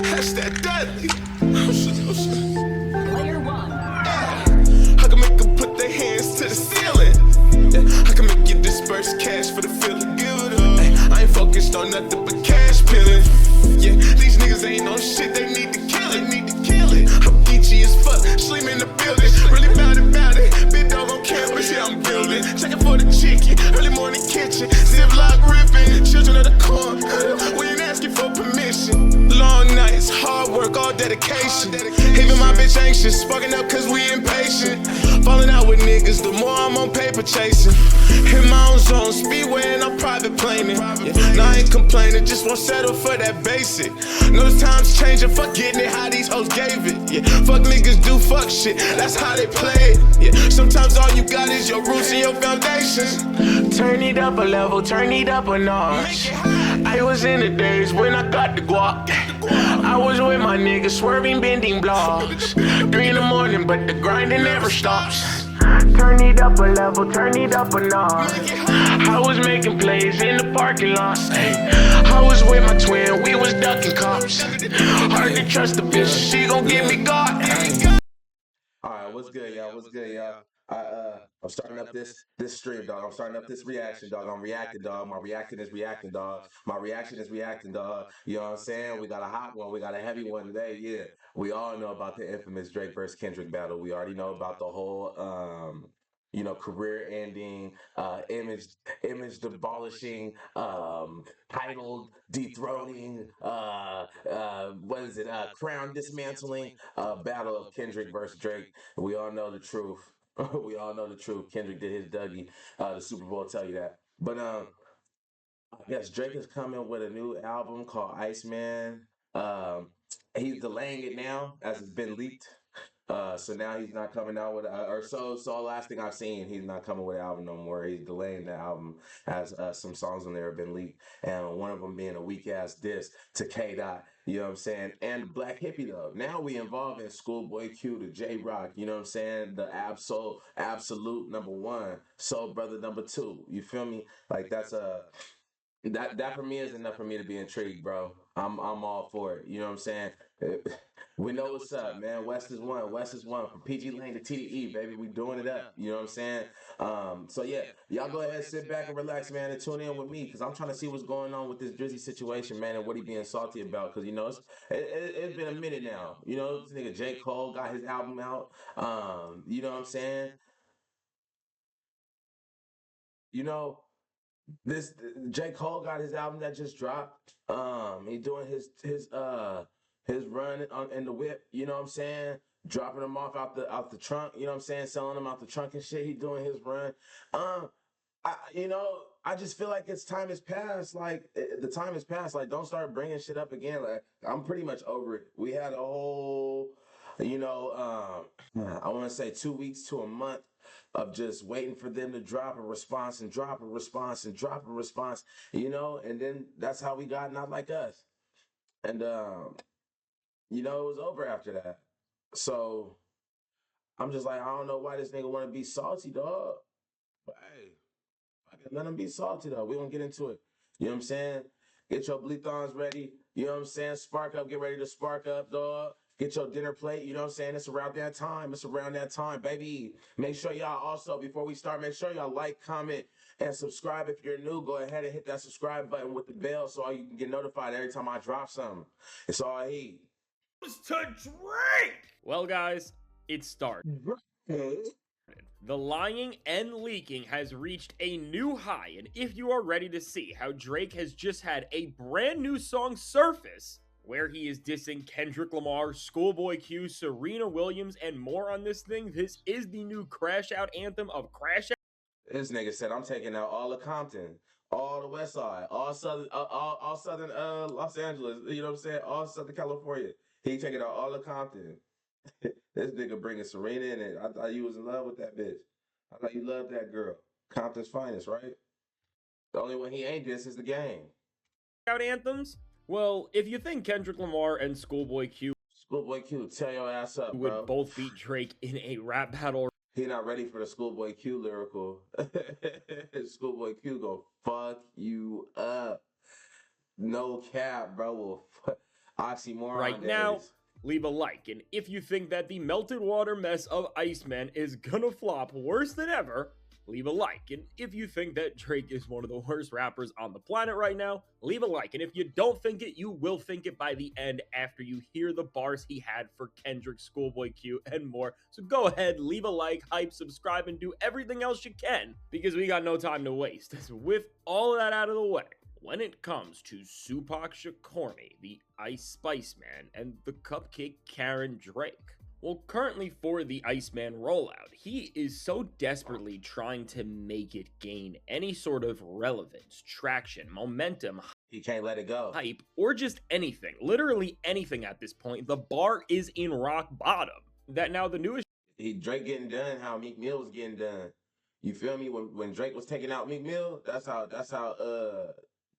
That's that deadly. Player one. I can make them put their hands to the ceiling. I can make you disperse cash for the feeling. Give it up. I ain't focused on nothing but cash peeling. Yeah, these niggas ain't on shit. They need to kill it. I'm geeky as fuck. Sleep in the building. Really bout it. Big dog on campus. Yeah, I'm building. Checking for the chicken. Early morning kitchen. Ziploc ripping. Children of the corn. We ain't asking for permission. Long nights, hard work, all dedication. Even my bitch anxious, sparking up cause we impatient. Falling out with niggas, the more I'm on paper chasing. In my own zone, speedway and I'm private planing. Yeah, nah, I ain't complaining, just won't settle for that basic. Know the times changing, fuck getting it how these hoes gave it. Yeah, fuck niggas do fuck shit, that's how they play it. Yeah, sometimes all you got is your roots and your foundations. Turn it up a level, turn it up a notch. I was in the days when I got the guap. I was with my niggas swerving, bending blocks. 3 in the morning, but the grinding never stops. Turn it up a level, turn it up a notch. I was making plays in the parking lot. I was with my twin, we was ducking cops. Hard to trust the bitch, she gon' give me God. Alright, what's good, y'all? What's good, y'all? I'm starting up this stream, dog. I'm starting up this reaction, dog. I'm reacting, dog. My reaction is reacting, dog. My reaction is reacting, dog. You know what I'm saying? We got a hot one. We got a heavy one today. Yeah. We all know about the infamous Drake versus Kendrick battle. We already know about the whole career ending, image demolishing, title dethroning, crown dismantling, battle of Kendrick versus Drake. We all know the truth. We all know the truth. Kendrick did his Dougie. The Super Bowl tell you that. But I guess Drake is coming with a new album called Iceman. He's delaying it now as it's been leaked. So now he's not coming out with, so last thing I've seen, he's not coming with an album no more. He's delaying the album as some songs on there have been leaked, and one of them being a weak ass diss to K Dot. You know what I'm saying? And Black Hippy though. Now we involve in Schoolboy Q to J Rock. You know what I'm saying? The absolute number one, Soul Brother number two. You feel me? Like that's that for me is enough for me to be intrigued, bro. I'm all for it. You know what I'm saying? We know what's up, man. West is one. West is one. From PG Lane to TDE, baby. We doing it up. You know what I'm saying? So yeah, y'all go ahead, sit back and relax, man, and tune in with me because I'm trying to see what's going on with this Drizzy situation, man, and what he being salty about. Because it's been a minute now. You know, this nigga J. Cole got his album out. You know what I'm saying? You know, this J. Cole got his album that just dropped. He doing his run in the whip, you know what I'm saying? Dropping them off out the trunk, you know what I'm saying? Selling them out the trunk and shit. He doing his run. I just feel like it's time has passed. Like the time has passed. Like don't start bringing shit up again. Like I'm pretty much over it. We had a whole, I want to say 2 weeks to a month of just waiting for them to drop a response and drop a response and drop a response, and then that's how we got Not Like Us. And it was over after that. So I'm just like, I don't know why this nigga want to be salty, dog. But hey, let him be salty, though. We gonna get into it. You know what I'm saying? Get your bleethons ready. You know what I'm saying? Spark up. Get ready to spark up, dog. Get your dinner plate. You know what I'm saying? It's around that time. It's around that time, baby. Make sure y'all also, before we start, make sure y'all like, comment, and subscribe. If you're new, go ahead and hit that subscribe button with the bell so you can get notified every time I drop something. It's all I need. To Drake! Well, guys, it started. The lying and leaking has reached a new high, and if you are ready to see how Drake has just had a brand new song surface, where he is dissing Kendrick Lamar, Schoolboy Q, Serena Williams, and more on this thing, this is the new Crash Out anthem of Crash Out. This nigga said, I'm taking out all of Compton, all the West Side, all Southern Los Angeles, you know what I'm saying? All Southern California. He taking out all of Compton. This nigga bringing Serena in it. I thought you was in love with that bitch. I thought you loved that girl. Compton's finest, right? The only one he ain't this is the game. Out anthems? Well, if you think Kendrick Lamar and Schoolboy Q tear your ass up, would bro. both beat Drake in a rap battle, he not ready for the Schoolboy Q lyrical. Schoolboy Q go fuck you up. No cap, bro. Well, oxymoron right days. now, leave a like. And if you think that the melted water mess of Iceman is gonna flop worse than ever, leave a like. And if you think that Drake is one of the worst rappers on the planet right now, leave a like. And if you don't think it, you will think it by the end after you hear the bars he had for Kendrick, Schoolboy Q, and more. So go ahead, leave a like, hype, subscribe, and do everything else you can, because we got no time to waste. So with all of that out of the way, when it comes to Tupac Shakur, the Ice Spice Man, and the Cupcake Karen Drake, well, currently for the Iceman rollout, he is so desperately trying to make it gain any sort of relevance, traction, momentum, He can't let it go. hype, or just anything, literally anything at this point. The bar is in rock bottom. That now the newest Drake getting done how Meek Mill was getting done. You feel me? When Drake was taking out Meek Mill, that's how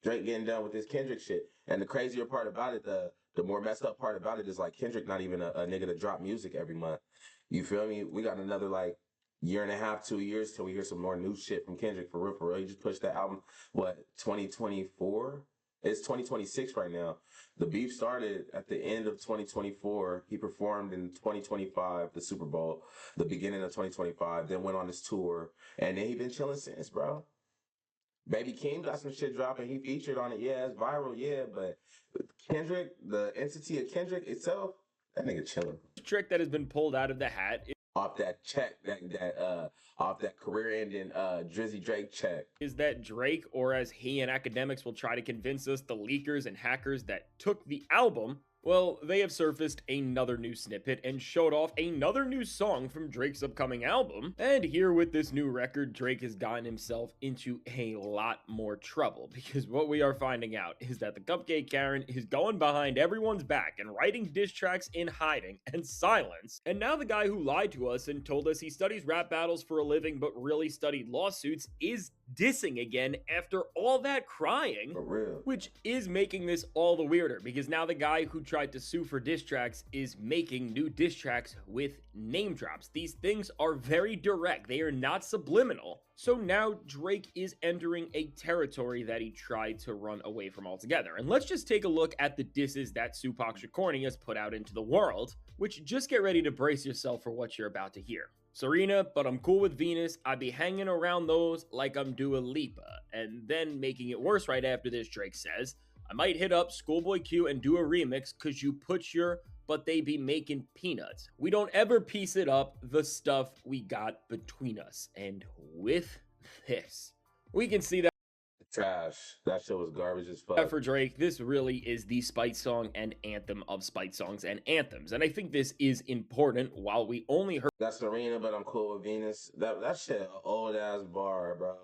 Drake getting done with this Kendrick shit. And the crazier part about it, the more messed up part about it is like Kendrick not even a nigga to drop music every month. You feel me? We got another like year and a half, 2 years till we hear some more new shit from Kendrick for real, for real. He just pushed that album, 2024? It's 2026 right now. The beef started at the end of 2024. He performed in 2025, the Super Bowl, the beginning of 2025, then went on his tour, and then he been chilling since, bro. Baby King got some shit dropping. He featured on it. Yeah, it's viral. Yeah, but Kendrick, the entity of Kendrick itself, that nigga chilling. trick that has been pulled out of the hat Off that check, off that career-ending Drizzy Drake check. is that Drake, or as he and academics will try to convince us, the leakers and hackers that took the album, well, they have surfaced another new snippet and showed off another new song from Drake's upcoming album. And here with this new record, Drake has gotten himself into a lot more trouble, because what we are finding out is that the Cupcake Karen is going behind everyone's back and writing diss tracks in hiding and silence. And now the guy who lied to us and told us he studies rap battles for a living but really studied lawsuits is dissing again after all that crying. For real. Which is making this all the weirder, because now the guy who tried to sue for diss tracks is making new diss tracks with name drops. These things are very direct. They are not subliminal. So now Drake is entering a territory that he tried to run away from altogether. And let's just take a look at the disses that Tupac Shakur has put out into the world, which just get ready to brace yourself for what you're about to hear. Serena, but I'm cool with Venus. I be hanging around those like I'm Dua Lipa. And then making it worse right after this, Drake says, I might hit up Schoolboy Q and do a remix cause you put your but they be making peanuts. We don't ever piece it up, the stuff we got between us. And with this, we can see that Trash. That shit was garbage as fuck. for Drake, this really is the Spite song and anthem of Spite songs and anthems. And I think this is important. While we only heard That's Serena, but I'm cool with Venus. That shit an old ass bar, bro.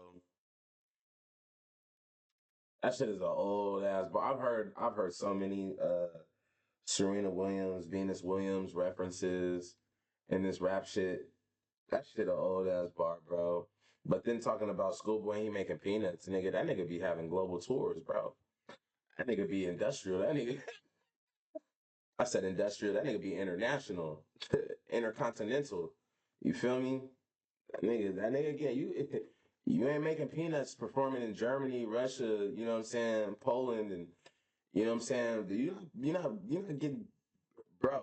That shit is an old ass bar. I've heard so many Serena Williams, Venus Williams references in this rap shit. That shit an old ass bar, bro. But then talking about Schoolboy, he making peanuts, nigga. That nigga be having global tours, bro. That nigga be industrial. That nigga. I said industrial. That nigga be international, intercontinental. You feel me? That nigga again. You ain't making peanuts performing in Germany, Russia. You know what I'm saying? Poland, and you know what I'm saying. You not getting, bro.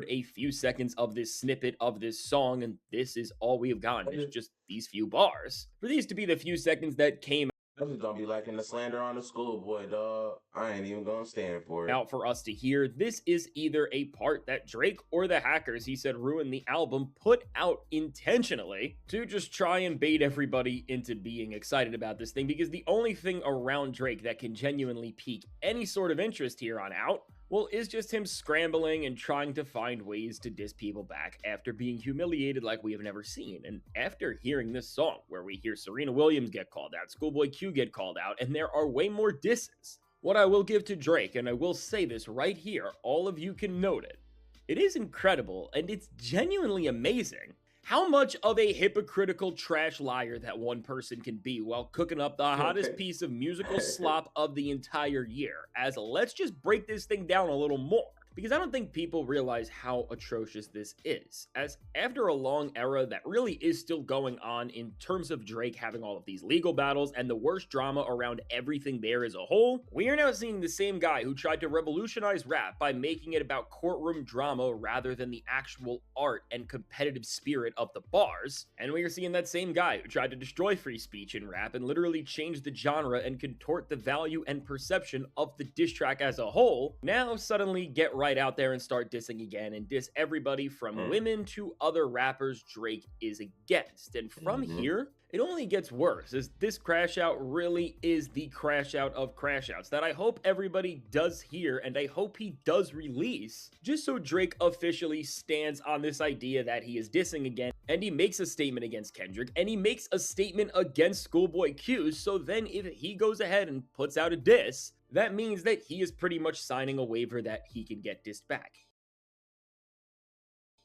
a few seconds of this snippet of this song, and this is all we have gotten. It's just these few bars. For these to be the few seconds that came I'm just gonna be liking the slander on the Schoolboy, dog. I ain't even gonna stand for it. out for us to hear, this is either a part that Drake or the hackers he said ruined the album put out intentionally to just try and bait everybody into being excited about this thing, because the only thing around Drake that can genuinely pique any sort of interest here on out, well, is just him scrambling and trying to find ways to diss people back after being humiliated like we have never seen. And after hearing this song, where we hear Serena Williams get called out, Schoolboy Q get called out, and there are way more disses, what I will give to Drake, and I will say this right here, all of you can note it, it is incredible, and it's genuinely amazing how much of a hypocritical trash liar that one person can be while cooking up the hottest piece of musical slop of the entire year. As let's just break this thing down a little more. because I don't think people realize how atrocious this is, as after a long era that really is still going on in terms of Drake having all of these legal battles and the worst drama around everything there as a whole, we are now seeing the same guy who tried to revolutionize rap by making it about courtroom drama rather than the actual art and competitive spirit of the bars, and we are seeing that same guy who tried to destroy free speech in rap and literally change the genre and contort the value and perception of the diss track as a whole, now suddenly get right out there and start dissing again and diss everybody from women to other rappers Drake is against. And from here, it only gets worse, as this crash out really is the crash out of crash outs that I hope everybody does hear and I hope he does release, just so Drake officially stands on this idea that he is dissing again, and he makes a statement against Kendrick, and he makes a statement against Schoolboy Q, so then if he goes ahead and puts out a diss, that means that he is pretty much signing a waiver that he can get dissed back.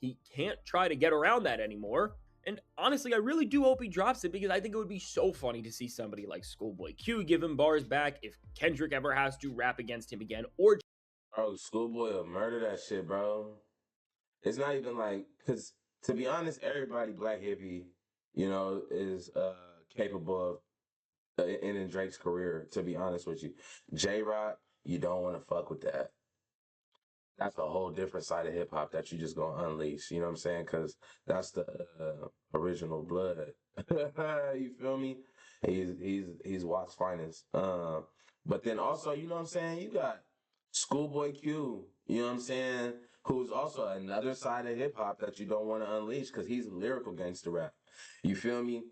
He can't try to get around that anymore. And honestly, I really do hope he drops it, because I think it would be so funny to see somebody like Schoolboy Q give him bars back if Kendrick ever has to rap against him again, or Bro, Schoolboy will murder that shit, bro. It's not even like, because to be honest, everybody Black Hippy, you know, is capable of ending Drake's career, to be honest with you. J-Rock, you don't want to fuck with that. That's a whole different side of hip hop that you just gonna unleash. You know what I'm saying? Because that's the original blood. You feel me? He's Watt's finest. But then also, you know what I'm saying? You got Schoolboy Q. You know what I'm saying? Who's also another side of hip hop that you don't want to unleash because he's lyrical gangster rap. You feel me?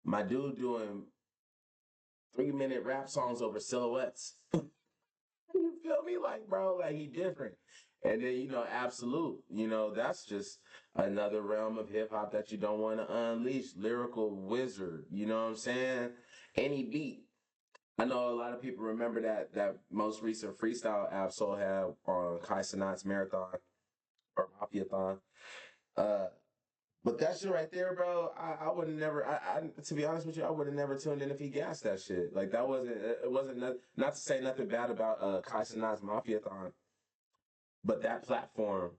My dude doing 3-minute rap songs over silhouettes. You feel me? Like, bro, like he different. And then, you know, Absolute, you know, that's just another realm of hip hop that you don't want to unleash. Lyrical wizard, you know what I'm saying? Any beat. I know a lot of people remember that most recent freestyle Absol had on Kai Cenat's Marathon or Mafiathon. But that shit right there, bro, I would have never, to be honest with you, I would have never tuned in if he gassed that shit. Like, that wasn't, it wasn't, not to say nothing bad about Kai Cenat's Mafiathon, but that platform,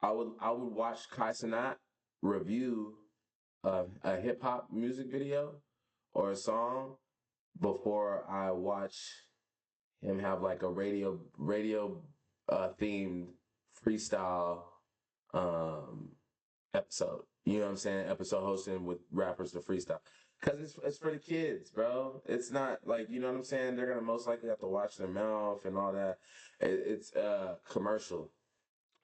I would watch Kai Cenat review a hip hop music video or a song before I watch him have like a radio themed freestyle episode. You know what I'm saying? Episode hosting with rappers to freestyle. Because it's for the kids, bro. It's not like, you know what I'm saying? They're going to most likely have to watch their mouth and all that. It's commercial.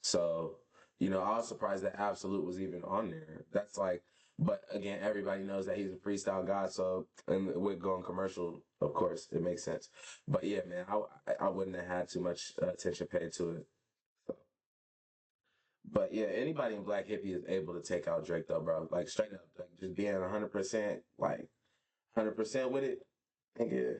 So, you know, I was surprised that Absolute was even on there. That's like, but again, everybody knows that he's a freestyle guy. So, and with going commercial, of course, it makes sense. But yeah, man, I wouldn't have had too much attention paid to it. But yeah, anybody in Black Hippy is able to take out Drake though, bro. Like straight up, like just being 100%, like 100% with it. Nigga,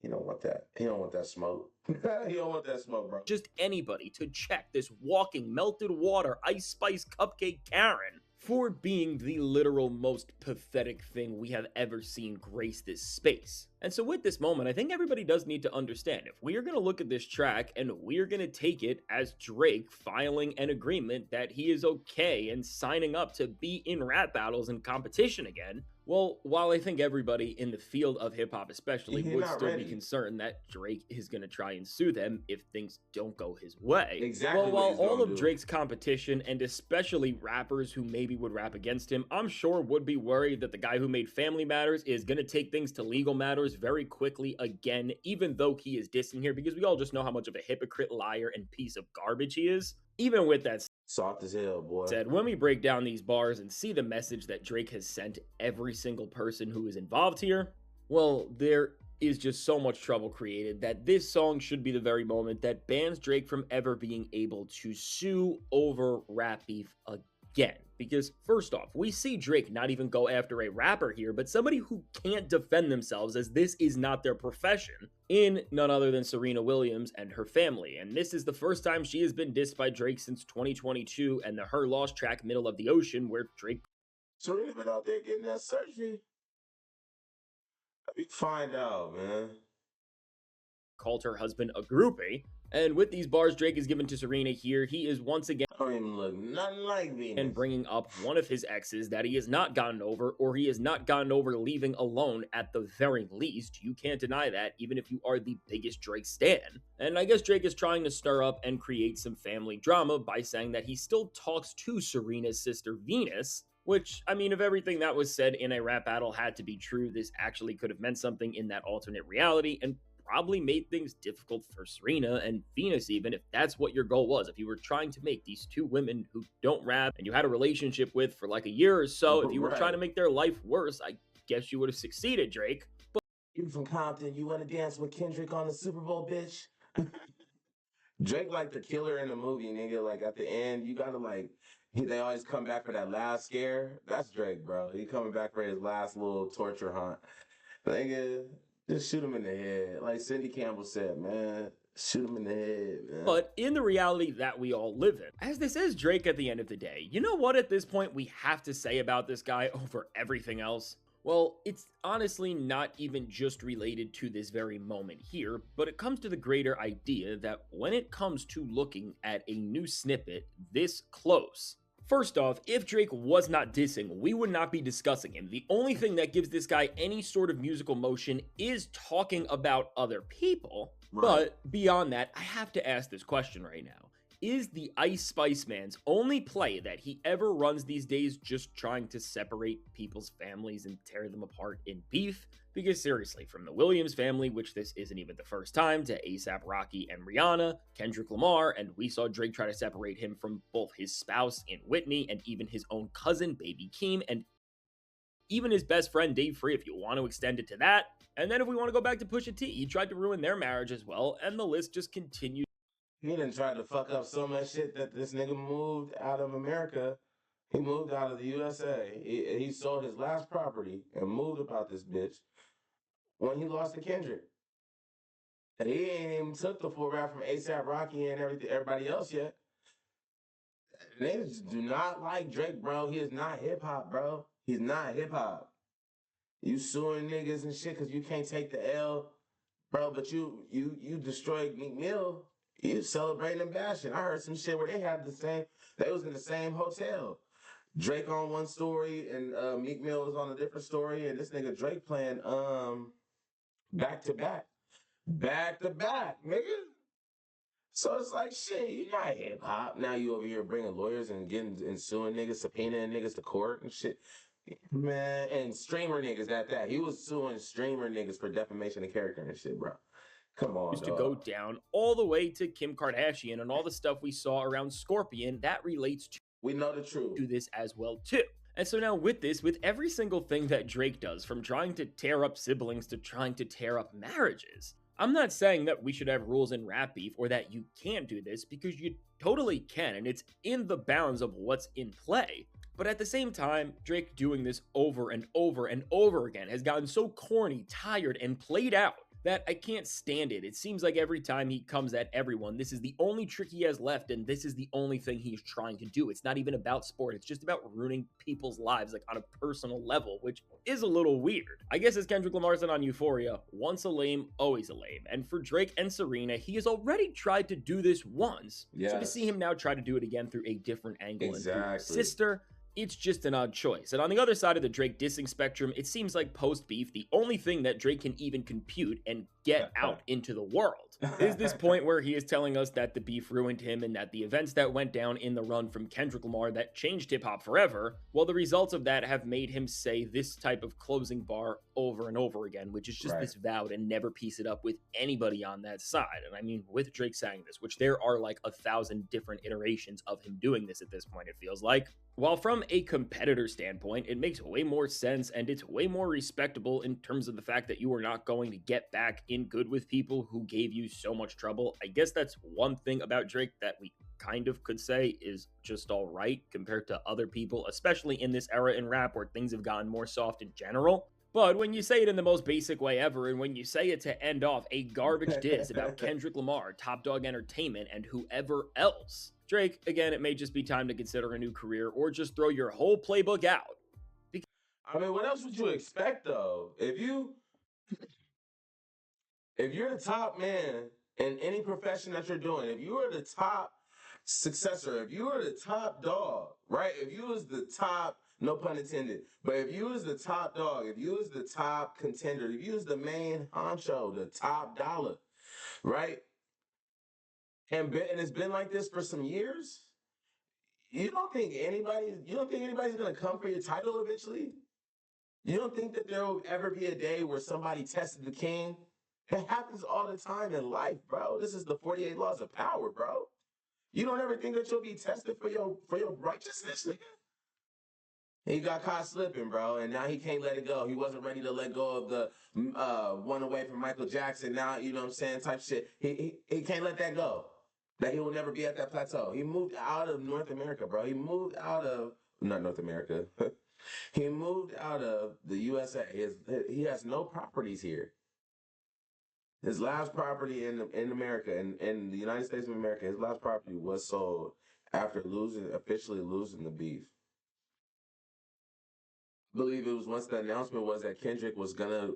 he don't want that. He don't want that smoke. He don't want that smoke, bro. just anybody to check this walking melted water ice spice cupcake Karen for being the literal most pathetic thing we have ever seen grace this space. And so with this moment, I think everybody does need to understand, if we are going to look at this track and we're going to take it as Drake filing an agreement that he is okay and signing up to be in rap battles and competition again, well, while I think everybody in the field of hip-hop especially would still be concerned that Drake is going to try and sue them if things don't go his way. Exactly. Well, while all of Drake's competition, and especially rappers who maybe would rap against him, I'm sure would be worried that the guy who made Family Matters is going to take things to legal matters very quickly again, even though he is dissing here, because we all just know how much of a hypocrite, liar, and piece of garbage he is. Even with that soft as hell, boy. said, when we break down these bars and see the message that Drake has sent every single person who is involved here, well, there is just so much trouble created that this song should be the very moment that bans Drake from ever being able to sue over rap beef again. Because first off, we see Drake not even go after a rapper here, but somebody who can't defend themselves, as this is not their profession, in none other than Serena Williams and her family. And this is the first time she has been dissed by Drake since 2022 and the Her Lost track Middle of the Ocean, where Drake Serena been out there getting that surgery. We find out, man. called her husband a groupie. And with these bars Drake is given to Serena here, he is once again I don't even look nothing like Venus. and bringing up one of his exes that he has not gotten over, or he has not gotten over leaving alone at the very least. You can't deny that, even if you are the biggest Drake stan. And I guess Drake is trying to stir up and create some family drama by saying that he still talks to Serena's sister Venus, which, I mean, if everything that was said in a rap battle had to be true, this actually could have meant something in that alternate reality, and probably made things difficult for Serena and Venus, even if that's what your goal was. If you were trying to make these two women who don't rap and you had a relationship with for like a year or so, if you were trying to make their life worse, I guess you would have succeeded, Drake. But You from Compton, you want to dance with Kendrick on the Super Bowl, bitch? Drake like the killer in the movie, nigga. Like at the end, you gotta like they always come back for that last scare. That's Drake, bro. He coming back for his last little torture hunt. Nigga, just shoot him in the head. Like Cindy Campbell said, man. Shoot him in the head, man. But in the reality that we all live in, as this is Drake at the end of the day, you know what at this point we have to say about this guy over everything else? Well, it's honestly not even just related to this very moment here, but it comes to the greater idea that when it comes to looking at a new snippet this close, first off, if Drake was not dissing, we would not be discussing him. The only thing that gives this guy any sort of musical motion is talking about other people. Right. But beyond that, I have to ask this question right now. Is the Ice Spice Man's only play that he ever runs these days just trying to separate people's families and tear them apart in beef? Because seriously, from the Williams family, which this isn't even the first time, to ASAP Rocky and Rihanna, Kendrick Lamar, and we saw Drake try to separate him from both his spouse in Whitney and even his own cousin, Baby Keem, and even his best friend Dave Free, if you want to extend it to that. And then if we want to go back to Pusha T, he tried to ruin their marriage as well, and the list just continues. He done tried to fuck up so much shit that this nigga moved out of America. He moved out of the USA. He sold his last property and moved about this bitch when he lost to Kendrick. And he ain't even took the full rap from ASAP Rocky and everybody else yet. Niggas do not like Drake, bro. He is not hip hop, bro. He's not hip hop. You suing niggas and shit because you can't take the L, bro. But you destroyed Meek Mill. You celebrating and bashing. I heard some shit where they was in the same hotel. Drake on one story and Meek Mill was on a different story, and this nigga Drake playing back to back, nigga. So it's like shit. You're not hip hop. Now you over here bringing lawyers and suing niggas, subpoenaing niggas to court and shit. Man, and streamer niggas at that. He was suing streamer niggas for defamation of character and shit, bro. Come on, to go down all the way to Kim Kardashian and all the stuff we saw around Scorpion that relates to we know the truth to this as well too. And so now with this, with every single thing that Drake does, from trying to tear up siblings to trying to tear up marriages, I'm not saying that we should have rules in rap beef or that you can't do this, because you totally can, and it's in the bounds of what's in play. But at the same time, Drake doing this over and over and over again has gotten so corny, tired, and played out that I can't stand it. It seems like every time he comes at everyone, this is the only trick he has left, and this is the only thing he's trying to do. It's not even about sport. It's just about ruining people's lives, like on a personal level, which is a little weird. I guess as Kendrick Lamar said on Euphoria, once a lame, always a lame. And for Drake and Serena, he has already tried to do this once. Yes. So to see him now try to do it again through a different angle and through his sister, it's just an odd choice. And on the other side of the Drake dissing spectrum, it seems like post-beef, the only thing that Drake can even compute and get out into the world is this point where he is telling us that the beef ruined him and that the events that went down in the run from Kendrick Lamar that changed hip-hop forever, well, the results of that have made him say this type of closing bar over and over again, which is just this vow to never piece it up with anybody on that side. And I mean, with Drake saying this, which there are like 1,000 different iterations of him doing this at this point, it feels like. While from a competitor standpoint, it makes way more sense and it's way more respectable in terms of the fact that you are not going to get back in good with people who gave you so much trouble. I guess that's one thing about Drake that we kind of could say is just all right compared to other people, especially in this era in rap where things have gotten more soft in general. But when you say it in the most basic way ever, and when you say it to end off a garbage diss about Kendrick Lamar, Top Dog Entertainment, and whoever else, Drake, again, it may just be time to consider a new career or just throw your whole playbook out. I mean, what else would you expect, though? If you're the top man in any profession that you're doing, if you are the top successor, if you are the top dog, right? If you was the top, no pun intended, but if you was the top dog, if you was the top contender, if you was the main honcho, the top dollar, right? And it's been like this for some years. You don't think anybody's gonna come for your title eventually? You don't think that there will ever be a day where somebody tested the king? It happens all the time in life, bro. This is the 48 laws of power, bro. You don't ever think that you'll be tested for your righteousness, nigga? He got caught slipping, bro, and now he can't let it go. He wasn't ready to let go of the one away from Michael Jackson. Now, you know what I'm saying, type shit. He can't let that go. That he will never be at that plateau. He moved out of North America, bro. He moved out of not North America. He moved out of the USA. He has no properties here. His last property in America, in the United States of America, his last property was sold after officially losing the beef. I believe it was once the announcement was that Kendrick was gonna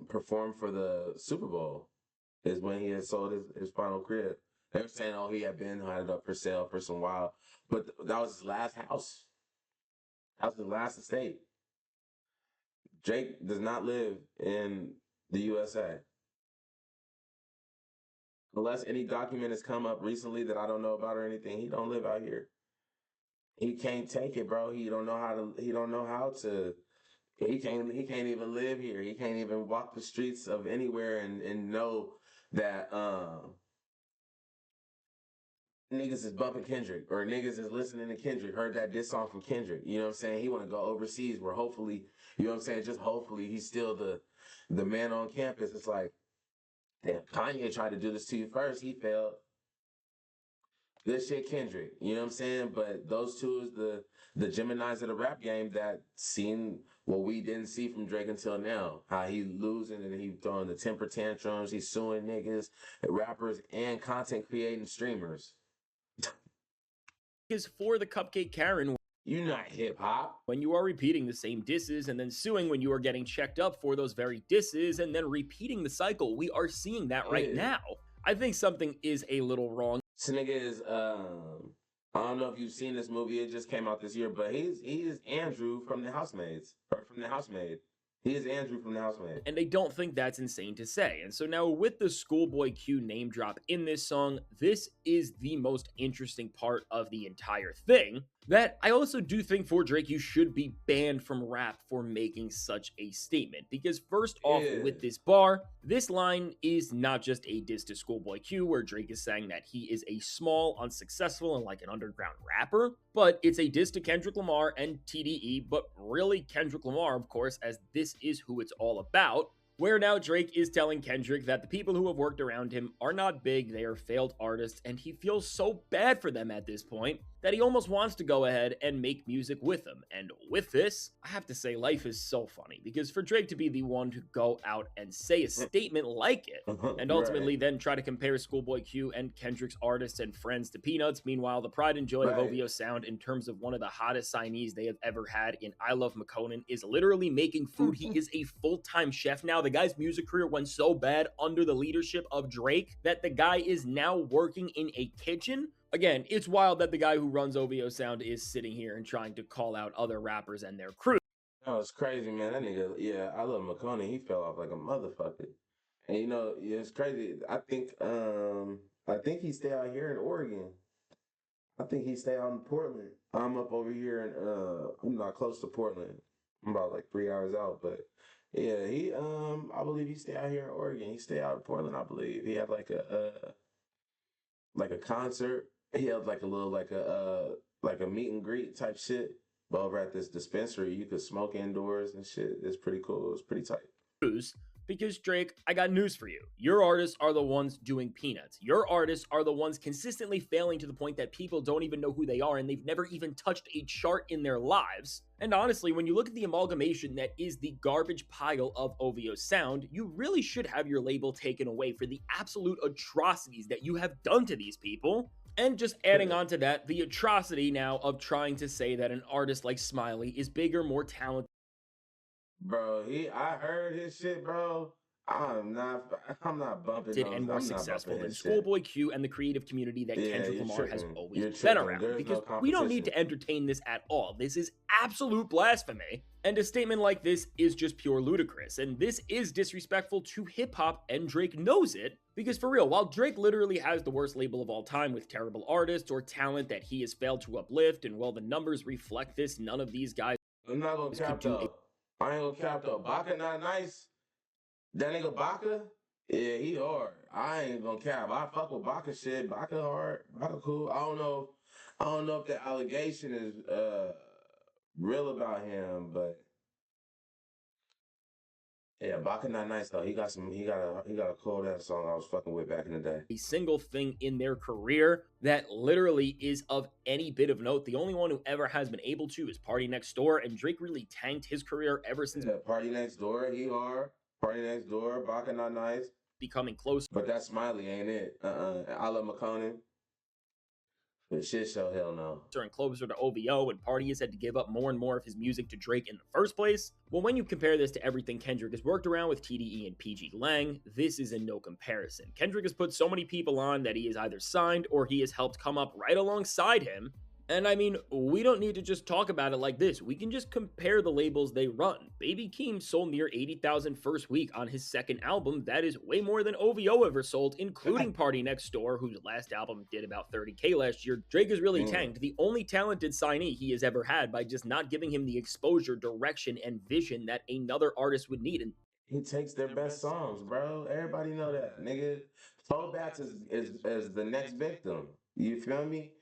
perform for the Super Bowl, is when he had sold his final crib. They were saying, oh, he had it up for sale for some while, but that was his last house. That was his last estate. Drake does not live in the USA. Unless any document has come up recently that I don't know about or anything, he don't live out here. He can't take it, bro. He don't know how to. He can't even live here. He can't even walk the streets of anywhere and know that niggas is bumping Kendrick or niggas is listening to Kendrick, heard that diss song from Kendrick. You know what I'm saying? He want to go overseas where hopefully, you know what I'm saying? Just hopefully he's still the man on campus. It's like, damn, Kanye tried to do this to you first. He failed. Good shit, Kendrick. You know what I'm saying? But those two is the Geminis of the rap game that seen what we didn't see from Drake until now. How he losing and he throwing the temper tantrums. He's suing niggas, rappers, and content creating streamers. Is for the Cupcake Karen. You're not hip hop. When you are repeating the same disses and then suing when you are getting checked up for those very disses and then repeating the cycle, we are seeing that right now. I think something is a little wrong. This nigga is, I don't know if you've seen this movie. It just came out this year, but he is Andrew from The Housemaids, or from The Housemaid. He is Andrew from The Housemaid. And they don't think that's insane to say. And so now with the Schoolboy Q name drop in this song, this is the most interesting part of the entire thing. That I also do think for Drake, you should be banned from rap for making such a statement. Because first off, with this bar, this line is not just a diss to Schoolboy Q, where Drake is saying that he is a small, unsuccessful, and like an underground rapper, but it's a diss to Kendrick Lamar and TDE, but really Kendrick Lamar, of course, as this is who it's all about. Where now Drake is telling Kendrick that the people who have worked around him are not big, they are failed artists, and he feels so bad for them at this point that he almost wants to go ahead and make music with them. And with this, I have to say, life is so funny, because for Drake to be the one to go out and say a statement like it, and ultimately then try to compare Schoolboy Q and Kendrick's artists and friends to Peanuts, meanwhile, the pride and joy of OVO Sound in terms of one of the hottest signees they have ever had in I Love McConan is literally making food. He is a full-time chef now. The guy's music career went so bad under the leadership of Drake that the guy is now working in a kitchen. Again, it's wild that the guy who runs OVO Sound is sitting here and trying to call out other rappers and their crew. Oh, it's crazy, man. That nigga, yeah, I love McConaughey. He fell off like a motherfucker. And you know, yeah, it's crazy. I think he stay out here in Oregon. I think he stay out in Portland. I'm up over here and I'm not close to Portland. I'm about like 3 hours out, but yeah, he I believe he stay out here in Oregon. He stay out in Portland, I believe. He had like a concert. He had like a little like a meet and greet type shit. But over at this dispensary, you could smoke indoors and shit. It's pretty cool. It's pretty tight. Because Drake, I got news for you. Your artists are the ones doing Peanuts. Your artists are the ones consistently failing to the point that people don't even know who they are and they've never even touched a chart in their lives. And honestly, when you look at the amalgamation that is the garbage pile of OVO Sound, you really should have your label taken away for the absolute atrocities that you have done to these people. And just adding on to that, the atrocity now of trying to say that an artist like Smiley is bigger, more talented. Bro, I heard his shit, bro. I'm not. I'm not bumping those. and more I'm not successful bumping than his shit. Schoolboy Q and the creative community that Yeah, Kendrick you're Lamar has tripping. always You're been tripping. around. There's Because no we don't need competition. to entertain this at all. This is absolute blasphemy. And a statement like this is just pure ludicrous. And this is disrespectful to hip hop, and Drake knows it. Because for real, while Drake literally has the worst label of all time with terrible artists or talent that he has failed to uplift, and while the numbers reflect this, none of these guys I'm not gonna cap though. I ain't gonna cap though. Baka not nice. That nigga Baka, yeah, he hard. I ain't gonna cap. I fuck with Baka shit. Baka hard. Baka cool. I don't know. I don't know if the allegation is real about him, but yeah, Baka not nice though. He got a cold ass song I was fucking with back in the day. a single thing in their career that literally is of any bit of note. The only one who ever has been able to is Party Next Door, and Drake really tanked his career ever since Party Next Door, he hard. Party Next Door, Baka not nice. becoming close. But that's Smiley, ain't it? I love McConan. But shit show, hell no. And closer to OVO, and Party has had to give up more and more of his music to Drake in the first place. Well, when you compare this to everything Kendrick has worked around with TDE and PG Lang, this is in no comparison. Kendrick has put so many people on that he has either signed or he has helped come up right alongside him. And I mean, we don't need to just talk about it like this. We can just compare the labels they run. Baby Keem sold near 80,000 first week on his second album. That is way more than OVO ever sold, including Party Next Door, whose last album did about 30K last year. Drake has really tanked. The only talented signee he has ever had by just not giving him the exposure, direction, and vision that another artist would need. And he takes their best songs, bro. Everybody know that, nigga. Throwbacks is the next victim. You feel me?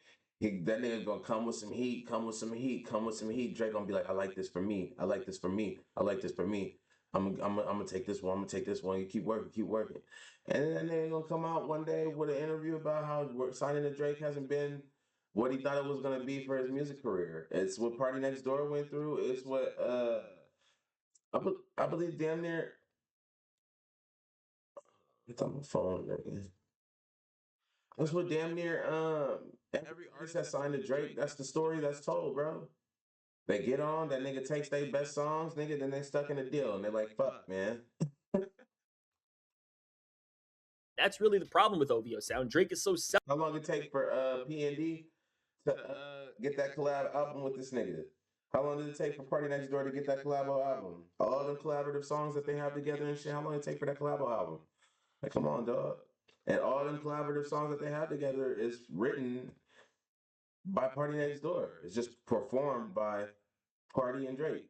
That nigga gonna come with some heat, come with some heat, come with some heat. Drake gonna be like, I like this for me. I like this for me. I like this for me. I'm gonna take this one. I'm gonna take this one. You keep working, keep working. And then that nigga gonna come out one day with an interview about how signing to Drake hasn't been what he thought it was gonna be for his music career. It's what Party Next Door went through. It's what I believe damn near. It's on my phone, nigga. That's what damn near every artist that signed to Drake, that's the story that's told, bro. They get on, that nigga takes their best songs, nigga, then they stuck in a deal and they're like, fuck, man. that's really the problem with OVO sound. Drake is so How long it take for P&D to get that collab album with this nigga? How long did it take for Party Next Door to get that collabo album? All the collaborative songs that they have together and shit, how long did it take for that collabo album? Like, come on, dog. And all them collaborative songs that they have together is written by Party Next Door. It's just performed by Party and Drake.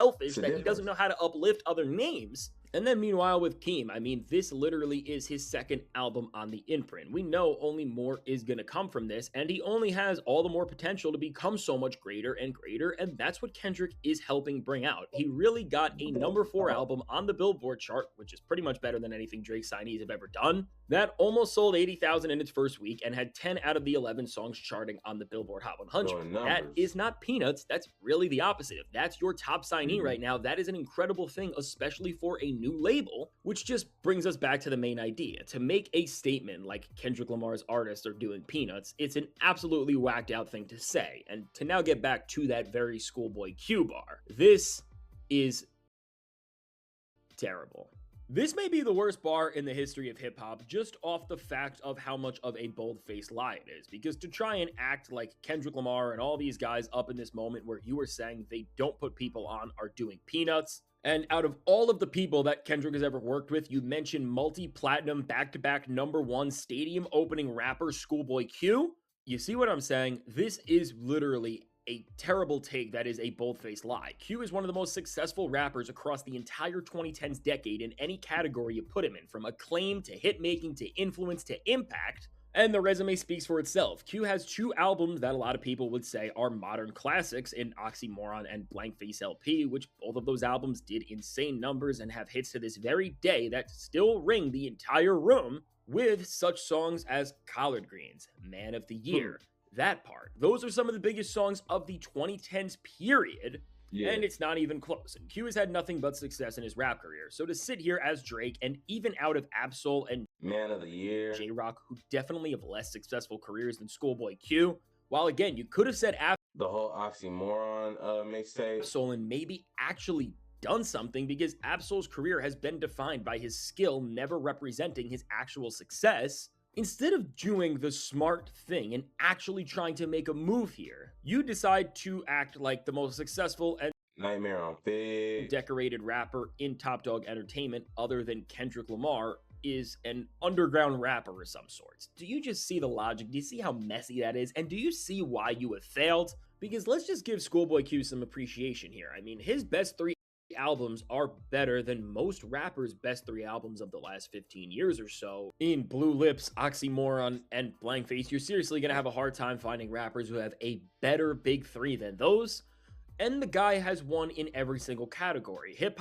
selfish that he doesn't know how to uplift other names. And then meanwhile with Keem, I mean, this literally is his second album on the imprint. We know only more is gonna come from this, and he only has all the more potential to become so much greater and greater, and that's what Kendrick is helping bring out. He really got a number 4 album on the Billboard chart, which is pretty much better than anything Drake signees have ever done. That almost sold 80,000 in its first week and had 10 out of the 11 songs charting on the Billboard Hot 100. That is not peanuts. That's really the opposite. If that's your top signee right now, that is an incredible thing, especially for a new label, which just brings us back to the main idea. To make a statement like Kendrick Lamar's artists are doing peanuts, it's an absolutely whacked out thing to say. And to now get back to that very Schoolboy Q bar, this is terrible. This may be the worst bar in the history of hip-hop just off the fact of how much of a bold-faced lie it is, because to try and act like Kendrick Lamar and all these guys up in this moment where you are saying they don't put people on are doing peanuts, and out of all of the people that Kendrick has ever worked with, you mention multi-platinum, back-to-back #1 stadium opening rapper Schoolboy Q? You see what I'm saying? This is literally a terrible take that is a bold-faced lie. Q is one of the most successful rappers across the entire 2010s decade in any category you put him in, from acclaim to hit-making to influence to impact. And the resume speaks for itself. Q has 2 albums that a lot of people would say are modern classics in Oxymoron and Blank Face LP, which both of those albums did insane numbers and have hits to this very day that still ring the entire room, with such songs as Collard Greens, Man of the Year, That Part. Those are some of the biggest songs of the 2010s period. Yeah. And it's not even close. And Q has had nothing but success in his rap career. So to sit here as Drake, and even out of Absol and Man of the Year, J-Rock, who definitely have less successful careers than Schoolboy Q, while again, you could have said the whole Oxymoron mixtape, Absol and maybe actually done something because Absol's career has been defined by his skill never representing his actual success. Instead of doing the smart thing and actually trying to make a move here, you decide to act like the most successful and Nightmare on Big. decorated rapper in Top Dog Entertainment other than Kendrick Lamar is an underground rapper of some sorts. Do you just see the logic? Do you see how messy that is? And do you see why you have failed? Because let's just give Schoolboy Q some appreciation here. I mean, his best 3 albums are better than most rappers' best 3 albums of the last 15 years or so. In Blue Lips, Oxymoron, and Blank Face, you're seriously gonna have a hard time finding rappers who have a better big 3 than those. And the guy has won in every single category. Hip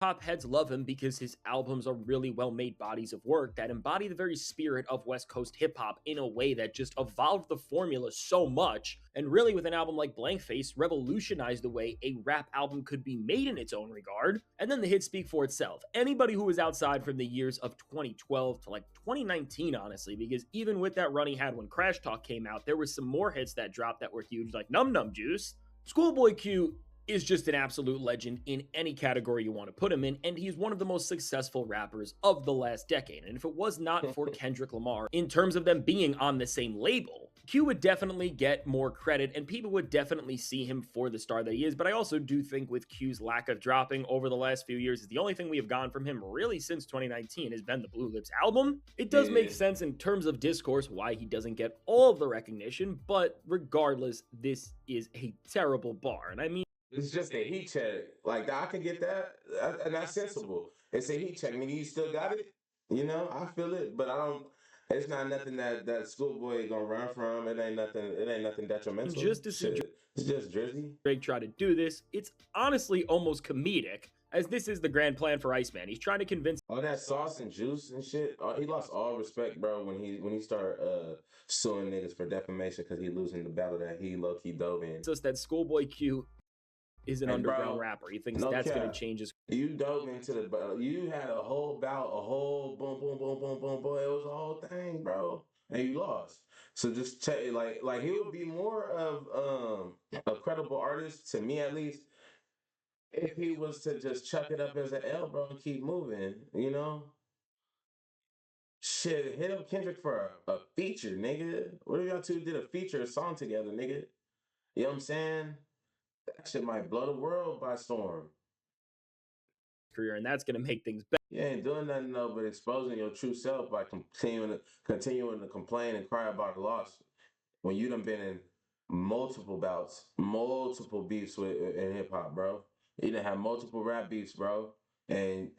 hop heads love him because his albums are really well made bodies of work that embody the very spirit of West Coast hip hop in a way that just evolved the formula so much, and really with an album like Blank Face revolutionized the way a rap album could be made in its own regard. And then the hits speak for itself. Anybody who was outside from the years of 2012 to like 2019, honestly, because even with that run he had when Crash Talk came out, there was some more hits that dropped that were huge, like Num Num Juice. Schoolboy Q is just an absolute legend in any category you want to put him in, and he's one of the most successful rappers of the last decade. And if it was not for Kendrick Lamar, in terms of them being on the same label, Q would definitely get more credit, and people would definitely see him for the star that he is. But I also do think with Q's lack of dropping over the last few years, the only thing we have gotten from him really since 2019 has been the Blue Lips album. It does make sense in terms of discourse why he doesn't get all of the recognition, but regardless, this is a terrible bar. And I mean, It's just a heat check. Like I can get that, and that's sensible. It's a heat check. Nigga, you still got it. You know, I feel it, but I don't. It's not nothing that Schoolboy gonna run from. It ain't nothing. It ain't nothing detrimental. just to see It's just Drizzy. Drake try to do this, it's honestly almost comedic, as this is the grand plan for Iceman. He's trying to convince All that sauce and juice and shit. He lost all respect, bro, when he started suing niggas for defamation because he losing the battle that he low key dove in. us that Schoolboy Q is an Hey, underground bro, rapper. He thinks no that's going cap. to change his. You dove into the battle. You had a whole bout, a whole boom, boom, boom, boom, boom, boy. It was a whole thing, bro, and you lost. So just check, like he would be more of a credible artist to me at least if he was to just chuck it up as an L, bro, and keep moving. You know, shit, hit up Kendrick for a feature, nigga. What if y'all two did a feature, a song together, nigga? You know what I'm saying? That shit might blow the world by storm. Career, and that's going to make things better. You ain't doing nothing though but exposing your true self by continuing to complain and cry about a loss when you done been in multiple bouts, multiple beefs in hip hop, bro. You done have multiple rap beefs, bro. And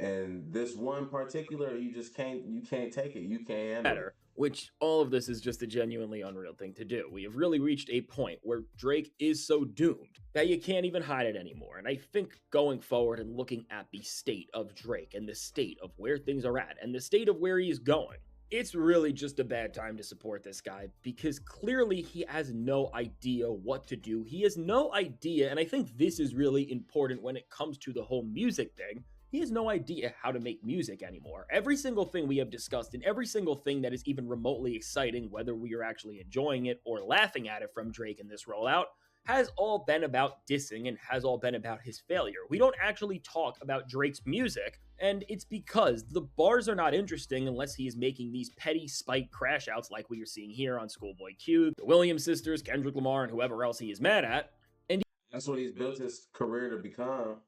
this one particular, you can't take it. You can't handle it. Which all of this is just a genuinely unreal thing to do. We have really reached a point where Drake is so doomed that you can't even hide it anymore. And I think going forward and looking at the state of Drake and the state of where things are at and the state of where he is going, it's really just a bad time to support this guy because clearly he has no idea what to do. He has no idea, and I think this is really important when it comes to the whole music thing. He has no idea how to make music anymore. Every single thing we have discussed and every single thing that is even remotely exciting, whether we are actually enjoying it or laughing at it from Drake in this rollout, has all been about dissing and has all been about his failure. We don't actually talk about Drake's music, and it's because the bars are not interesting unless he is making these petty spite crash outs like we are seeing here on Schoolboy Q, the Williams sisters, Kendrick Lamar, and whoever else he is mad at. And that's what he's built his career to become,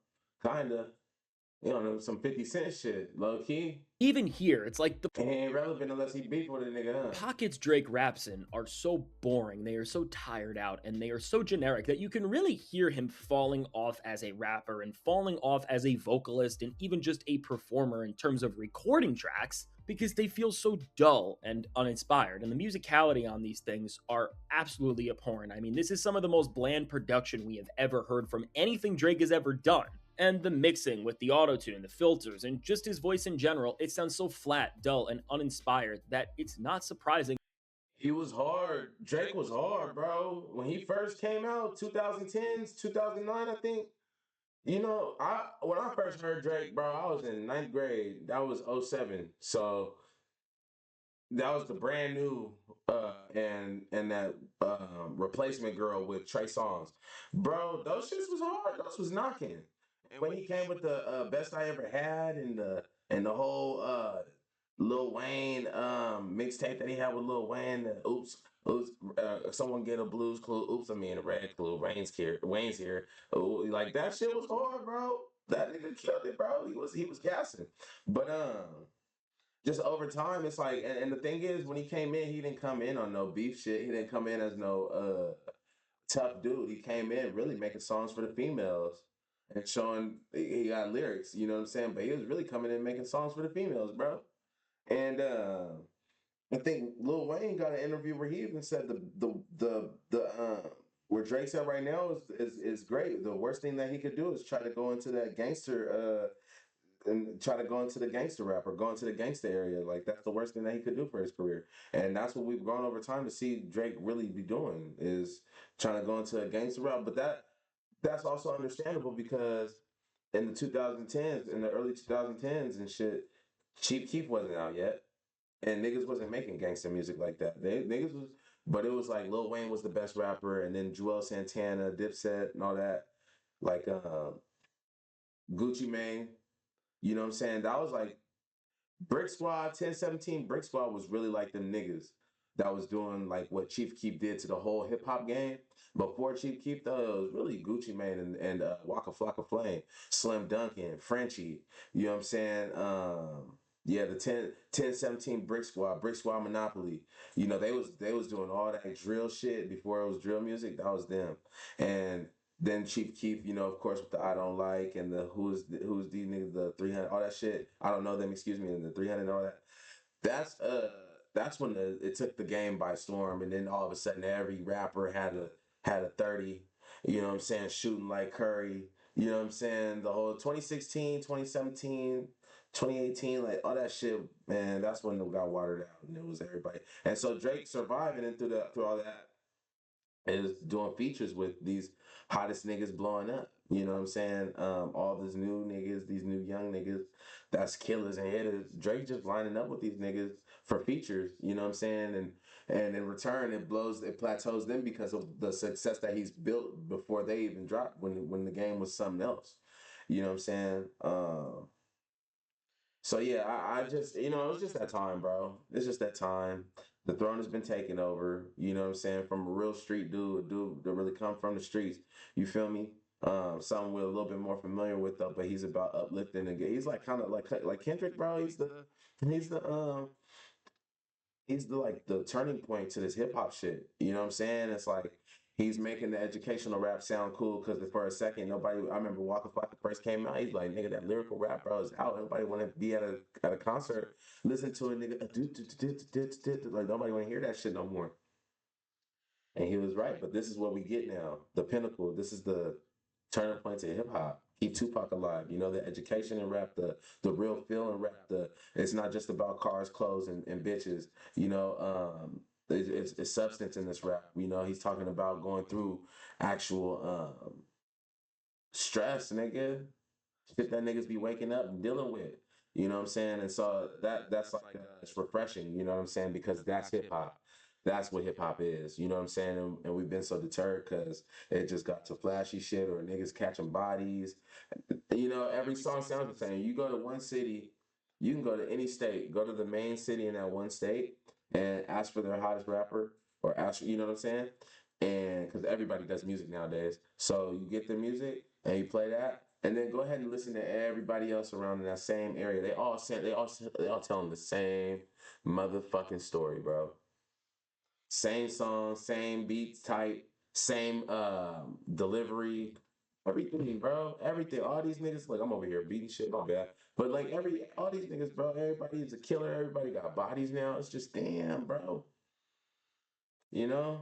kinda. You know, some 50 Cent shit, low key. Even here, it's like the he ain't relevant unless he beef with a nigga, huh? pockets Drake raps in are so boring, they are so tired out, and they are so generic that you can really hear him falling off as a rapper and falling off as a vocalist and even just a performer in terms of recording tracks because they feel so dull and uninspired. And the musicality on these things are absolutely abhorrent. I mean, this is some of the most bland production we have ever heard from anything Drake has ever done. And the mixing with the auto-tune, the filters, and just his voice in general, it sounds so flat, dull, and uninspired that it's not surprising. He was hard. Drake was hard, bro. When he first came out, 2010s, 2009, I think. You know, when I first heard Drake, bro, I was in 9th grade. That was 07. So that was the brand new and that replacement girl with Trey Songz. Bro, those shits was hard. Those was knocking. And when he came with the best I ever had and the whole Lil Wayne mixtape that he had with Lil Wayne, oops, someone get a blues clue. Oops, I mean a red clue. Wayne's here. Ooh, like that shit was hard, bro. That nigga killed it, bro. He was gassing. But just over time, it's like, and the thing is, when he came in, he didn't come in on no beef shit. He didn't come in as no tough dude. He came in really making songs for the females and showing he got lyrics. You know what I'm saying? But he was really coming in making songs for the females, bro. And I think Lil Wayne got an interview where he even said the where Drake's at right now is great. The worst thing that he could do is try to go into that gangster and try to go into the gangster rap or go into the gangster area. Like that's the worst thing that he could do for his career. And that's what we've grown over time to see Drake really be doing is trying to go into a gangster rap. But that's also understandable because in the 2010s, in the early 2010s and shit, Chief Keef wasn't out yet. And niggas wasn't making gangster music like that. Niggas was, but it was like Lil Wayne was the best rapper, and then Joel Santana, Dipset, and all that. Like Gucci Mane, you know what I'm saying? That was like Brick Squad, 1017 Brick Squad was really like them niggas that was doing like what Chief Keef did to the whole hip hop game. Before Chief Keef, though, it was really Gucci Mane and Waka Flocka Flame, Slim Duncan, Frenchie, you know what I'm saying? Yeah, the 1017 Brick Squad Monopoly. You know, they was doing all that drill shit before it was drill music. That was them. And then Chief Keef, you know, of course, with the I Don't Like and the who's these niggas, the 300, all that shit. I don't know them, excuse me, and the 300 and all that. That's when it took the game by storm, and then all of a sudden every rapper had a 30. You know what I'm saying? Shooting like Curry. You know what I'm saying? The whole 2016, 2017, 2018, like all that shit, man. That's when it got watered out, and it was everybody. And so Drake surviving and through all that is doing features with these hottest niggas blowing up. You know what I'm saying? All these new niggas, these new young niggas, that's killers and hitters. Drake just lining up with these niggas for features. You know what I'm saying? And in return, it plateaus them because of the success that he's built before they even dropped when the game was something else. You know what I'm saying? So yeah, I just it's just that time, bro. It's just that time. The throne has been taken over. You know what I'm saying? From a real street dude, a dude that really come from the streets. You feel me? Something we're a little bit more familiar with though, but he's about uplifting and he's like kind of like Kendrick, bro. He's the like the turning point to this hip hop shit. You know what I'm saying? It's like he's making the educational rap sound cool because for a second I remember Waka Flocka first came out. He's like, nigga, that lyrical rap, bro, is out. Nobody want to be at a concert, listen to a nigga, like nobody want to hear that shit no more. And he was right, but this is what we get now. The pinnacle. This is the turning point to hip hop. Keep Tupac alive. You know, the education in rap, the real feel in rap. It's not just about cars, clothes, and bitches. You know, it's substance in this rap. You know, he's talking about going through actual stress, nigga. Shit that niggas be waking up and dealing with. You know what I'm saying? And so that's like it's refreshing. You know what I'm saying? Because that's hip hop. That's what hip hop is. You know what I'm saying? And we've been so deterred because it just got to flashy shit or niggas catching bodies. You know, every song sounds the same. You go to one city, you can go to any state, go to the main city in that one state and ask for their hottest rapper or ask, you know what I'm saying? And because everybody does music nowadays. So you get the music and you play that. And then go ahead and listen to everybody else around in that same area. They all telling the same motherfucking story, bro. Same song, same beats type, same delivery, everything, bro. Everything. All these niggas, like I'm over here beating shit, my bad. But like all these niggas, bro, everybody is a killer. Everybody got bodies now. It's just damn, bro. You know?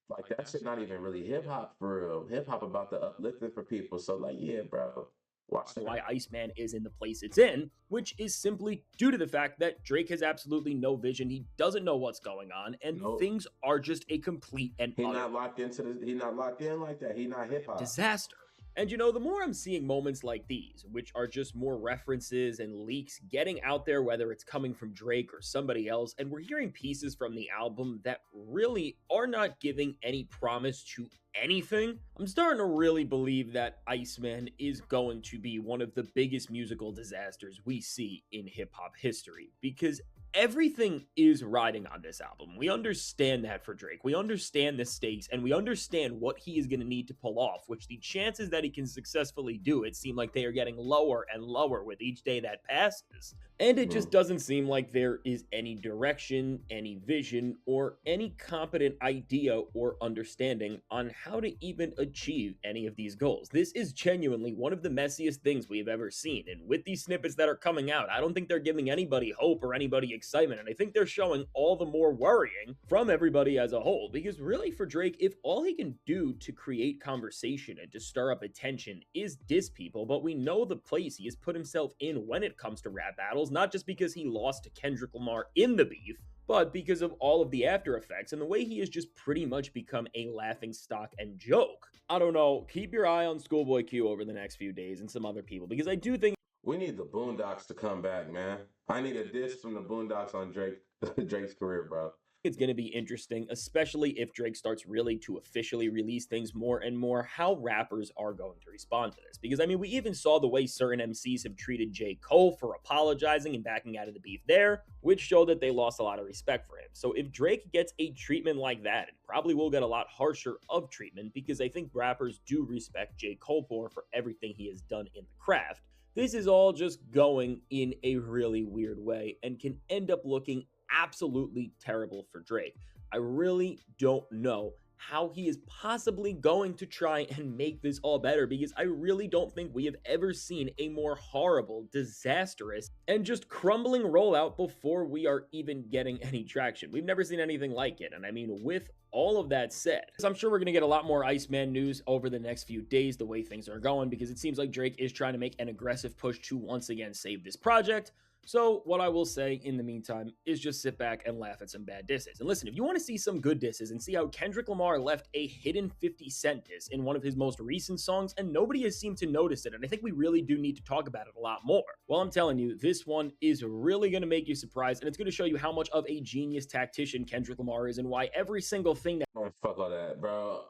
Like that shit not even really hip hop for real. Hip hop about the uplifting for people. So like, yeah, bro. Watch why that. Iceman is in the place it's in, which is simply due to the fact that Drake has absolutely no vision. He doesn't know what's going on, and Nope. things are just a complete and He utter not locked into he not locked in like that. He not hip hop. disaster. And you know, the more I'm seeing moments like these, which are just more references and leaks getting out there, whether it's coming from Drake or somebody else, and we're hearing pieces from the album that really are not giving any promise to anything, I'm starting to really believe that Iceman is going to be one of the biggest musical disasters we see in hip hop history because everything is riding on this album. We understand that for Drake. We understand the stakes and we understand what he is going to need to pull off, which the chances that he can successfully do it seem like they are getting lower and lower with each day that passes. And it just doesn't seem like there is any direction, any vision, or any competent idea or understanding on how to even achieve any of these goals. This is genuinely one of the messiest things we've ever seen. And with these snippets that are coming out, I don't think they're giving anybody hope or anybody excitement. And I think they're showing all the more worrying from everybody as a whole. Because really, for Drake, if all he can do to create conversation and to stir up attention is diss people, but we know the place he has put himself in when it comes to rap battles, not just because he lost to Kendrick Lamar in the beef, but because of all of the after effects and the way he has just pretty much become a laughing stock and joke. I don't know, keep your eye on Schoolboy Q over the next few days and some other people, because I do think We need the Boondocks to come back, man. I need a diss from the Boondocks on Drake's career, bro. it's going to be interesting, especially if Drake starts really to officially release things more and more, how rappers are going to respond to this. Because, I mean, we even saw the way certain MCs have treated J. Cole for apologizing and backing out of the beef there, which showed that they lost a lot of respect for him. So if Drake gets a treatment like that, it probably will get a lot harsher of treatment, because I think rappers do respect J. Cole more for everything he has done in the craft. This is all just going in a really weird way and can end up looking absolutely terrible for Drake. I really don't know how he is possibly going to try and make this all better, because I really don't think we have ever seen a more horrible, disastrous, and just crumbling rollout before we are even getting any traction. We've never seen anything like it. And I mean, with all of that said, I'm sure we're going to get a lot more Iceman news over the next few days, the way things are going, because it seems like Drake is trying to make an aggressive push to once again save this project. So what I will say in the meantime is just sit back and laugh at some bad disses. And listen, if you want to see some good disses and see how Kendrick Lamar left a hidden 50 Cent diss in one of his most recent songs and nobody has seemed to notice it, and I think we really do need to talk about it a lot more. Well, I'm telling you, this one is really going to make you surprised, and it's going to show you how much of a genius tactician Kendrick Lamar is and why every single thing that Fuck all that, bro.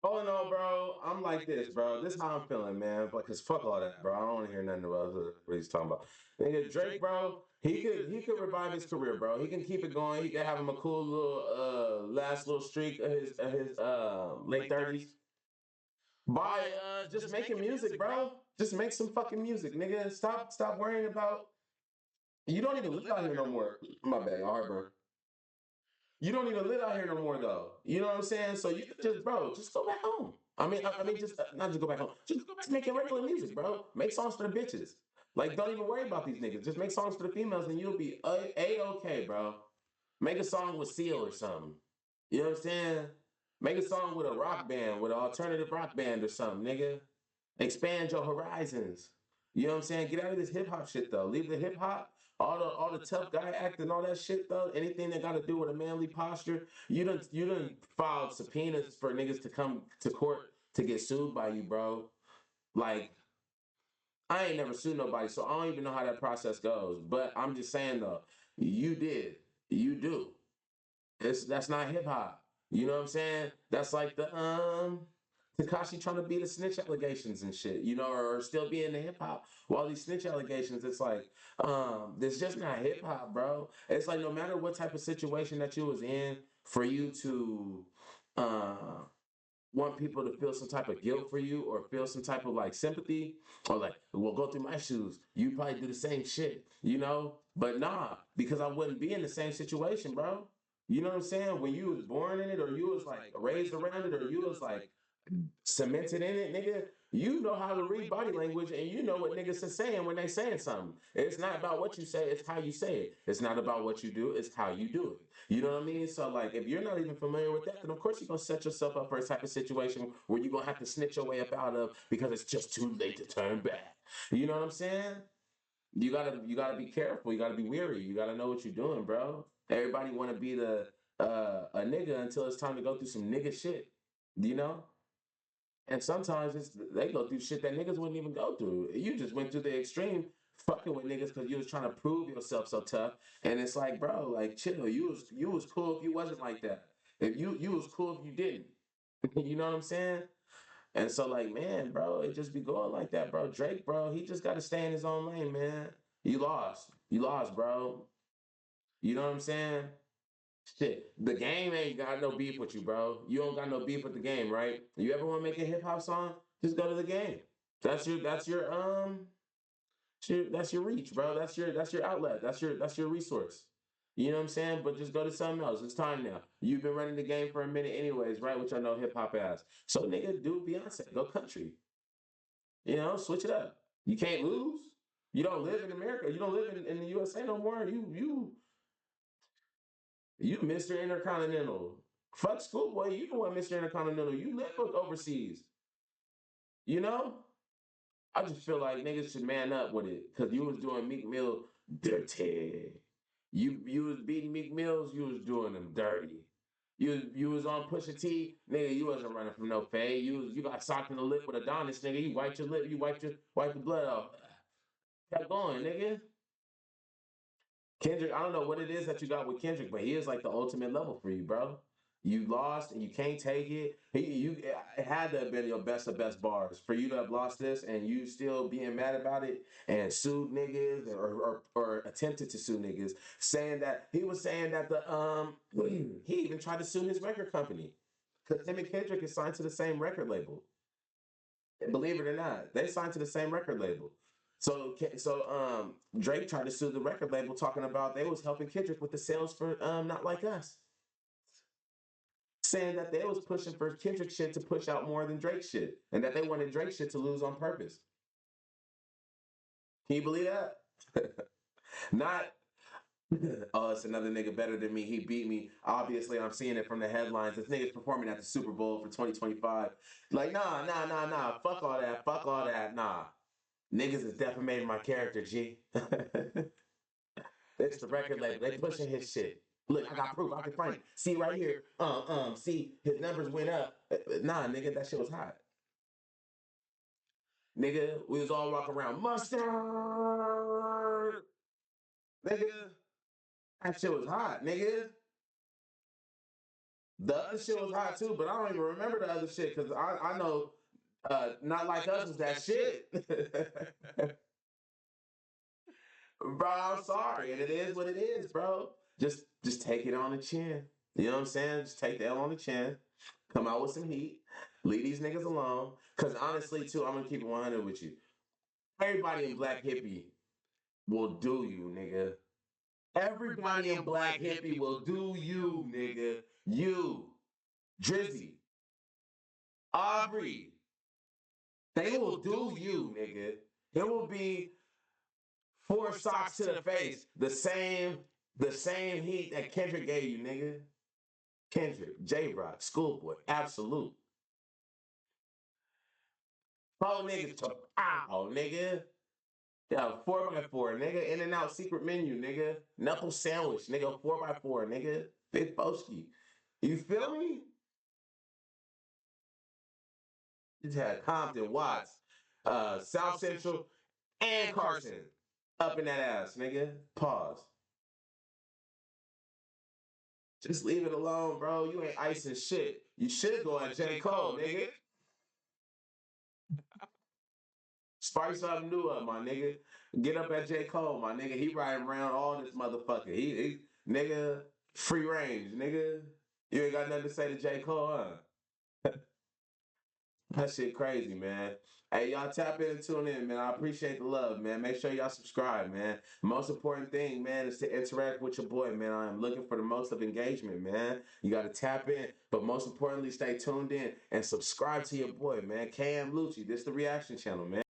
All in all, bro, I'm like this, bro. This is how I'm feeling, man. Because fuck all that, bro. I don't want to hear nothing about what he's talking about. Nigga, Drake, bro, he could revive his career, bro. He can keep it going. He can have him a cool little last little streak of his late 30s. By just making music, bro. Just make some fucking music, nigga. Stop worrying about. You don't even live out here no more. My bad, heartburn. You don't even live out here no more, though. You know what I'm saying? So you could just, bro, just go back home. I mean, just not just go back home. Just go back to making regular music, bro. Make songs for the bitches. Like, don't even worry about these niggas. Just make songs for the females, and you'll be a-okay, bro. Make a song with Seal or something. You know what I'm saying? Make a song with a rock band, with an alternative rock band or something, nigga. Expand your horizons. You know what I'm saying? Get out of this hip hop shit though. Leave the hip hop, all the tough guy acting, all that shit though. Anything that got to do with a manly posture. You done filed subpoenas for niggas to come to court to get sued by you, bro. Like, I ain't never sued nobody, so I don't even know how that process goes. But I'm just saying though, you did, you do. That's not hip hop. You know what I'm saying? That's like the Takashi trying to beat the snitch allegations and shit, you know, or still be in the hip hop. While these snitch allegations, it's like, this just not hip hop, bro. It's like no matter what type of situation that you was in, for you to want people to feel some type of guilt for you or feel some type of like sympathy or like, well, go through my shoes. You probably do the same shit, you know? But nah, because I wouldn't be in the same situation, bro. You know what I'm saying? When you was born in it or you was like raised around it or you was like cemented in it, nigga, you know how to read body language and you know what niggas are saying when they saying something. It's not about what you say, it's how you say it. It's not about what you do, it's how you do it. You know what I mean? So like if you're not even familiar with that, then of course you're gonna set yourself up for a type of situation where you're gonna have to snitch your way up out of because it's just too late to turn back. You know what I'm saying? You gotta be careful, you gotta be weary, you gotta know what you're doing, bro. Everybody wanna be the a nigga until it's time to go through some nigga shit. You know? And sometimes they go through shit that niggas wouldn't even go through. You just went through the extreme fucking with niggas because you was trying to prove yourself so tough. And it's like, bro, like chill. You was cool if you wasn't like that. If you was cool if you didn't. You know what I'm saying? And so like, man, bro, it just be going like that, bro. Drake, bro, he just got to stay in his own lane, man. You lost. You lost, bro. You know what I'm saying? Shit, the game ain't got no beef with you, bro. You don't got no beef with the game, right? You ever want to make a hip hop song? Just go to the game. That's your reach, bro. That's your outlet. That's your resource. You know what I'm saying? But just go to something else. It's time now. You've been running the game for a minute anyways, right? Which I know hip hop has. So nigga, do Beyonce. Go country. You know, switch it up. You can't lose. You don't live in America. You don't live in the USA no more. You Mr. Intercontinental. Fuck schoolboy. You the one Mr. Intercontinental. You live overseas. You know? I just feel like niggas should man up with it. Cause you was doing Meek Mill dirty. You was beating Meek Mills, you was doing them dirty. You was on Pusha T, nigga, you wasn't running from no fade. You got socked in the lip with Adonis, nigga. You wiped your lip, you wiped the blood off. Kept going, nigga. Kendrick, I don't know what it is that you got with Kendrick, but he is like the ultimate level for you, bro. You lost and you can't take it. It had to have been your best of best bars for you to have lost this and you still being mad about it and sued niggas or attempted to sue niggas, saying that he was saying that he even tried to sue his record company because him and Kendrick is signed to the same record label. Believe it or not, they signed to the same record label. So Drake tried to sue the record label, talking about they was helping Kendrick with the sales for Not Like Us, saying that they was pushing for Kendrick shit to push out more than Drake shit, and that they wanted Drake shit to lose on purpose. Can you believe that? Not. Oh, it's another nigga better than me. He beat me. Obviously, I'm seeing it from the headlines. This nigga's performing at the Super Bowl for 2025. Like, nah. Fuck all that. Fuck all that. Nah. Niggas is defamating my character, G. It's the record label. They pushing his shit. Look, I got proof. I can find it. See right here. See, his numbers went up. Nah, nigga, that shit was hot. Nigga, we was all walking around. Mustard! Nigga, that shit was hot, nigga. The other shit was hot too, but I don't even remember the other shit because I know Not Like Us was that shit. Bro, I'm sorry. And it is what it is, bro. Just take it on the chin. You know what I'm saying? Just take that on the chin. Come out with some heat. Leave these niggas alone. Because honestly, too, I'm going to keep it 100 with you. Everybody in Black Hippy will do you, nigga. Everybody in Black Hippy will do you, nigga. You. Drizzy. Aubrey. They will do you, nigga. It will be 4 socks to the face. The same heat that Kendrick gave you, nigga. Kendrick, J-Rock, Schoolboy, Absolute. 4 niggas to pow, nigga. Yeah, 4x4, nigga. In and out secret menu, nigga. Knuckle sandwich, nigga. 4x4, nigga. Big Boski. You feel me? Just had Compton, Watts, South Central, and Carson up in that ass, nigga. Pause. Just leave it alone, bro. You ain't icing shit. You should go at J. Cole, nigga. Spice something new up, my nigga. Get up at J. Cole, my nigga. He riding around all this motherfucker. He nigga, free range, nigga. You ain't got nothing to say to J. Cole, huh? That shit crazy, man. Hey, y'all tap in and tune in, man. I appreciate the love, man. Make sure y'all subscribe, man. Most important thing, man, is to interact with your boy, man. I am looking for the most of engagement, man. You got to tap in, but most importantly, stay tuned in and subscribe to your boy, man. KM Lucci. This is the reaction channel, man.